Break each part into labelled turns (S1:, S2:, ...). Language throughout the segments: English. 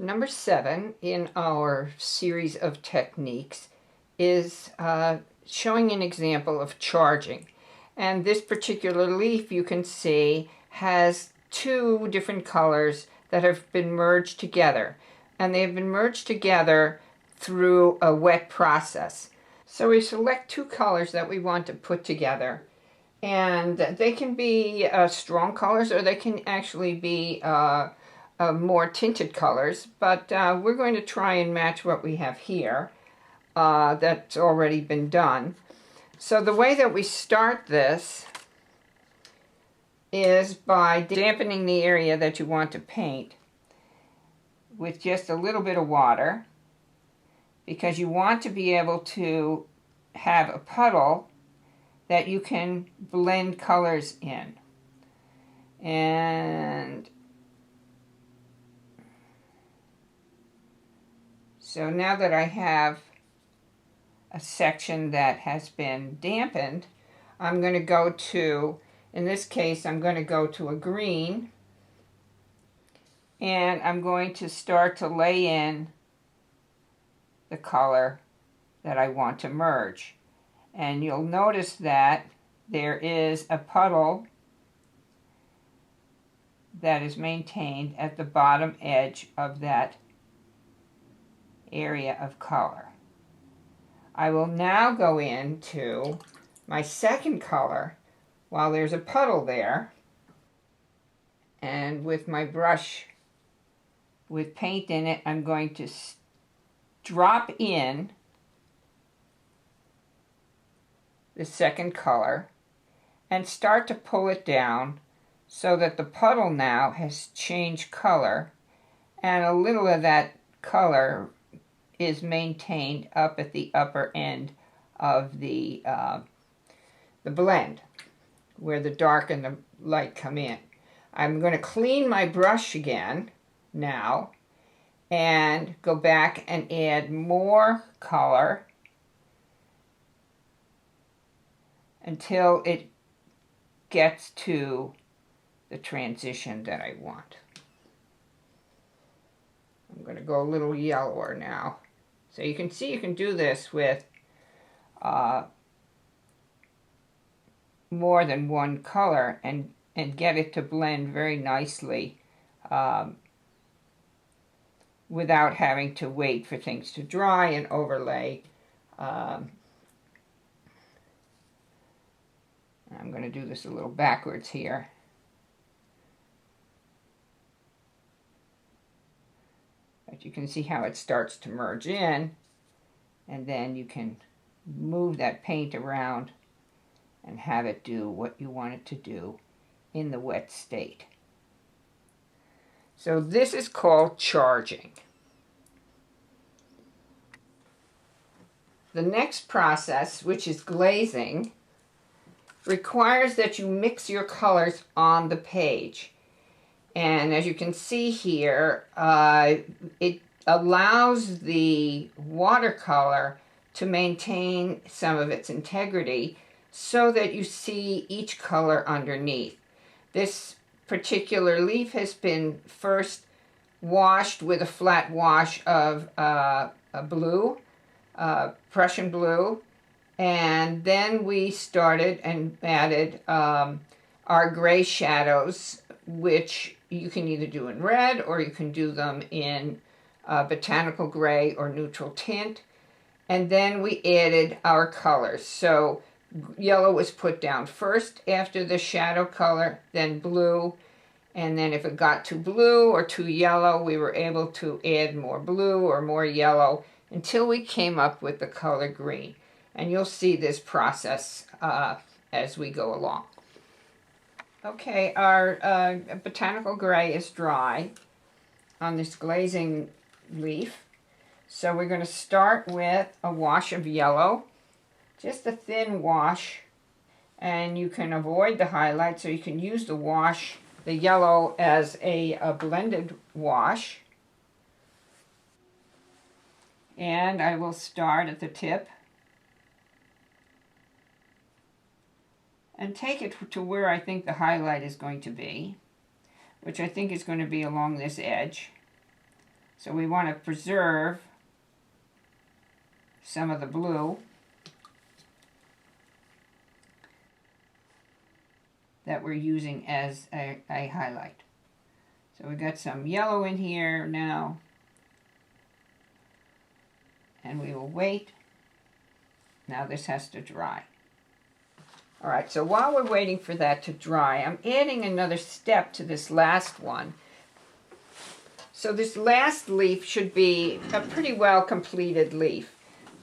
S1: Number 7 in our series of techniques is showing an example of charging. And this particular leaf, you can see, has two different colors that have been merged together. And they have been merged together through a wet process. So we select two colors that we want to put together. And they can be strong colors, or they can actually be more tinted colors, but we're going to try and match what we have here that's already been done. So the way that we start this is by dampening the area that you want to paint with just a little bit of water, because you want to be able to have a puddle that you can blend colors in. And so now that I have a section that has been dampened, I'm going to go to, in this case, I'm going to go to a green, and I'm going to start to lay in the color that I want to merge. And you'll notice that there is a puddle that is maintained at the bottom edge of that area of color. I will now go into my second color while there's a puddle there, and with my brush with paint in it, I'm going to drop in the second color and start to pull it down so that the puddle now has changed color, and a little of that color is maintained up at the upper end of the blend, where the dark and the light come in. I'm going to clean my brush again now and go back and add more color until it gets to the transition that I want. I'm going to go a little yellower now. So you can see you can do this with more than one color and get it to blend very nicely without having to wait for things to dry and overlay. I'm going to do this a little backwards here. But you can see how it starts to merge in, and then you can move that paint around and have it do what you want it to do in the wet state. So this is called charging. The next process, which is glazing, requires that you mix your colors on the page. And as you can see here, it allows the watercolor to maintain some of its integrity so that you see each color underneath. This particular leaf has been first washed with a flat wash of a blue, Prussian blue, and then we started and added our gray shadows, which you can either do in red or you can do them in botanical gray or neutral tint. And then we added our colors. So yellow was put down first after the shadow color, then blue, and then if it got too blue or too yellow, we were able to add more blue or more yellow until we came up with the color green. And you'll see this process as we go along. Okay, our botanical gray is dry on this glazing leaf. So we're going to start with a wash of yellow, just a thin wash, and you can avoid the highlight, so you can use the wash, the yellow, as a blended wash. And I will start at the tip and take it to where I think the highlight is going to be, which I think is going to be along this edge. So we want to preserve some of the blue that we're using as a highlight. So we got some yellow in here now, and we will wait. Now this has to dry. All right, so while we're waiting for that to dry, I'm adding another step to this last one. So this last leaf should be a pretty well completed leaf.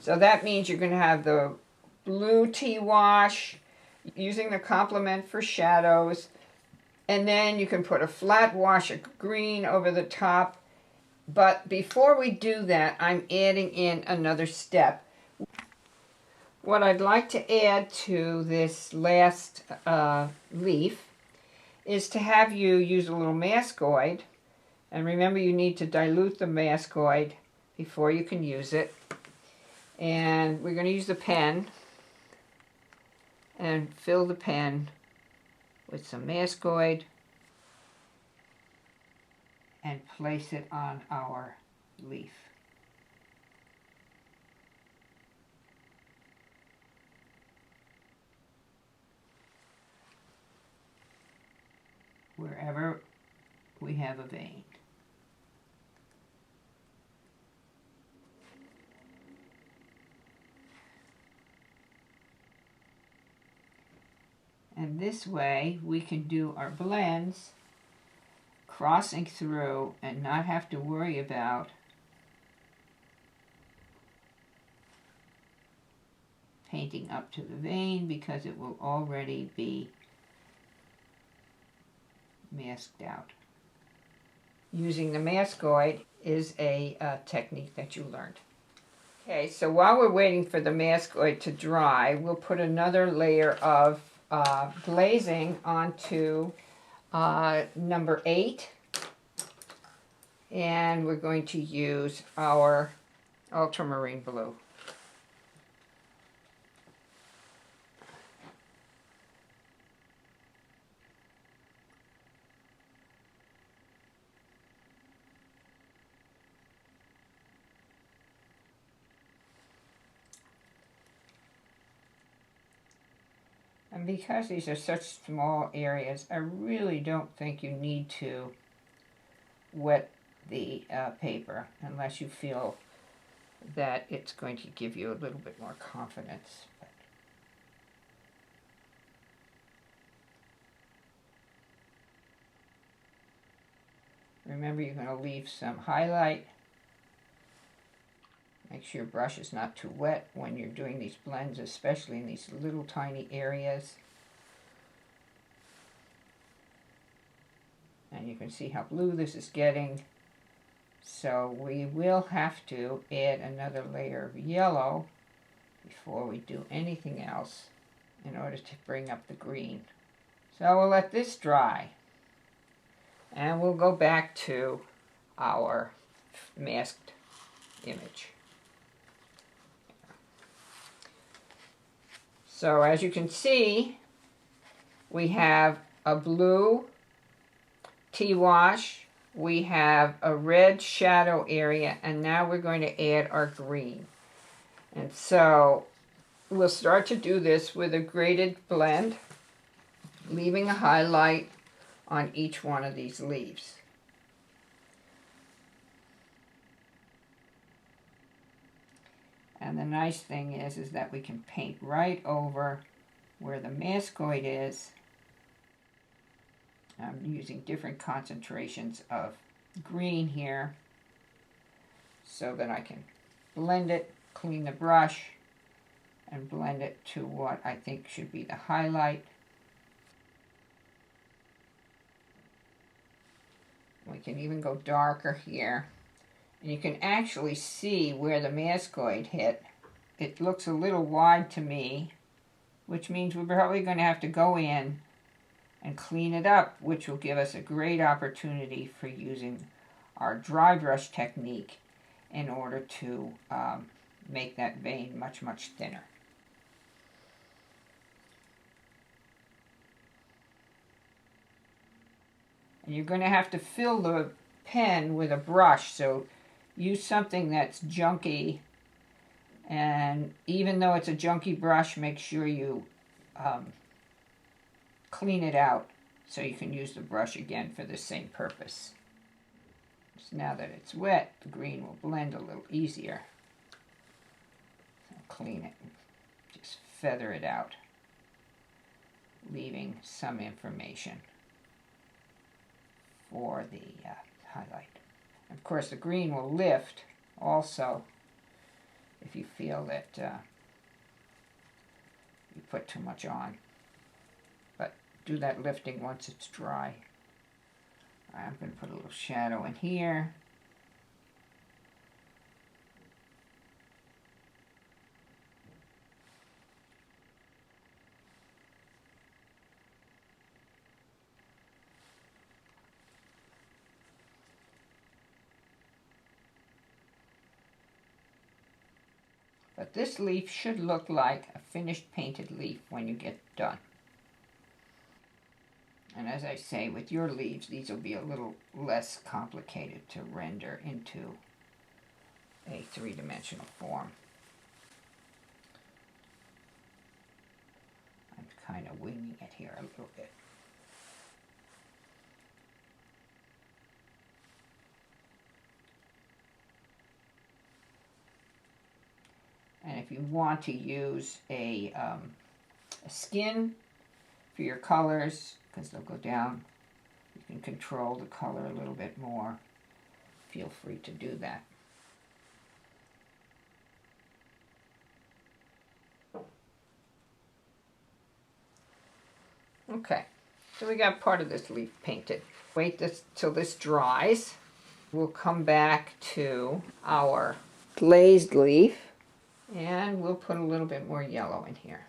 S1: So that means you're going to have the blue tea wash, using the complement for shadows, and then you can put a flat wash of green over the top. But before we do that, I'm adding in another step. What I'd like to add to this last leaf is to have you use a little mascoid. And remember, you need to dilute the mascoid before you can use it. And we're going to use the pen and fill the pen with some mascoid and place it on our leaf. Wherever we have a vein. And this way we can do our blends crossing through and not have to worry about painting up to the vein, because it will already be masked out. Using the mascoid is a technique that you learned. Okay, so while we're waiting for the mascoid to dry, we'll put another layer of glazing onto number 8, and we're going to use our ultramarine blue. And because these are such small areas, I really don't think you need to wet the paper unless you feel that it's going to give you a little bit more confidence. But remember, you're going to leave some highlight. Make sure your brush is not too wet when you're doing these blends, especially in these little tiny areas. And you can see how blue this is getting. So we will have to add another layer of yellow before we do anything else in order to bring up the green. So we'll let this dry. And we'll go back to our masked image. So as you can see, we have a blue tea wash, we have a red shadow area, and now we're going to add our green. And so we'll start to do this with a graded blend, leaving a highlight on each one of these leaves. And the nice thing is that we can paint right over where the mascoid is. I'm using different concentrations of green here so that I can blend it, clean the brush, and blend it to what I think should be the highlight. We can even go darker here. And you can actually see where the mascoid hit. It looks a little wide to me, which means we're probably going to have to go in and clean it up, which will give us a great opportunity for using our dry brush technique in order to make that vein much, much thinner. And you're going to have to fill the pen with a brush, so use something that's junky, and even though it's a junky brush, make sure you clean it out so you can use the brush again for the same purpose. So now that it's wet, the green will blend a little easier. So clean it and just feather it out, leaving some information for the highlight. Of course, the green will lift also if you feel that you put too much on. But do that lifting once it's dry. I'm going to put a little shadow in here. But this leaf should look like a finished painted leaf when you get done. And as I say, with your leaves, these will be a little less complicated to render into a three-dimensional form. I'm kind of winging it here a little bit. And if you want to use a skin for your colors, because they'll go down, you can control the color a little bit more. Feel free to do that. Okay, so we got part of this leaf painted. Wait till this dries. We'll come back to our glazed leaf. And we'll put a little bit more yellow in here.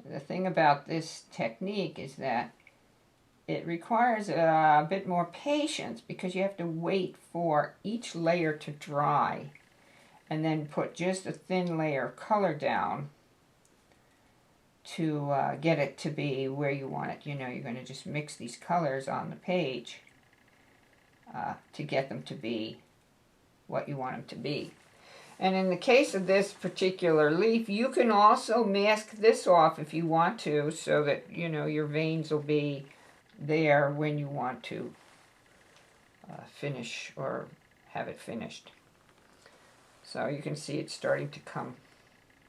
S1: The thing about this technique is that it requires a bit more patience because you have to wait for each layer to dry and then put just a thin layer of color down to get it to be where you want it. You know, you're going to just mix these colors on the page to get them to be what you want them to be. And in the case of this particular leaf, you can also mask this off if you want to, so that, you know, your veins will be there when you want to finish or have it finished. So you can see it's starting to come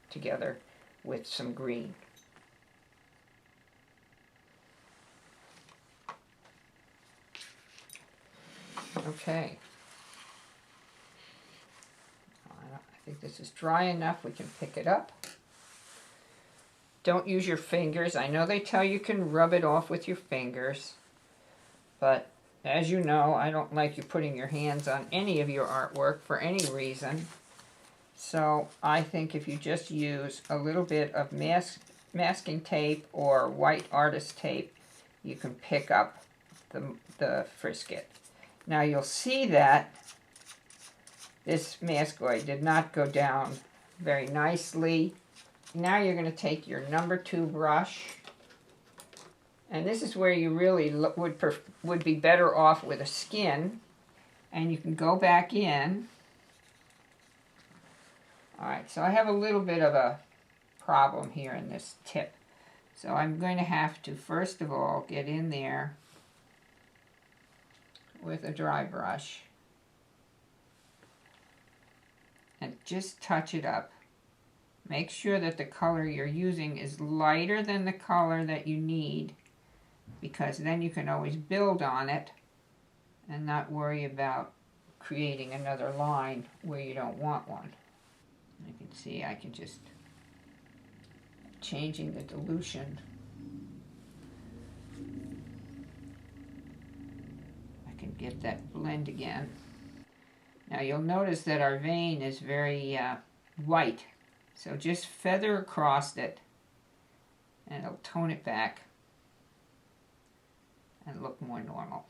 S1: together with some green. Okay. I think this is dry enough. We can pick it up. Don't use your fingers. I know they tell you can rub it off with your fingers, but as you know, I don't like you putting your hands on any of your artwork for any reason. So I think if you just use a little bit of masking tape or white artist tape, you can pick up the frisket. Now you'll see that this maskoid did not go down very nicely. Now you're going to take your number 2 brush, and this is where you really would be better off with a skin, and you can go back in. Alright, so I have a little bit of a problem here in this tip. So I'm going to have to, first of all, get in there with a dry brush and just touch it up. Make sure that the color you're using is lighter than the color that you need, because then you can always build on it and not worry about creating another line where you don't want one. You can see I can just changing the dilution. I can get that blend again. Now you'll notice that our vein is very white, so just feather across it and it'll tone it back and look more normal.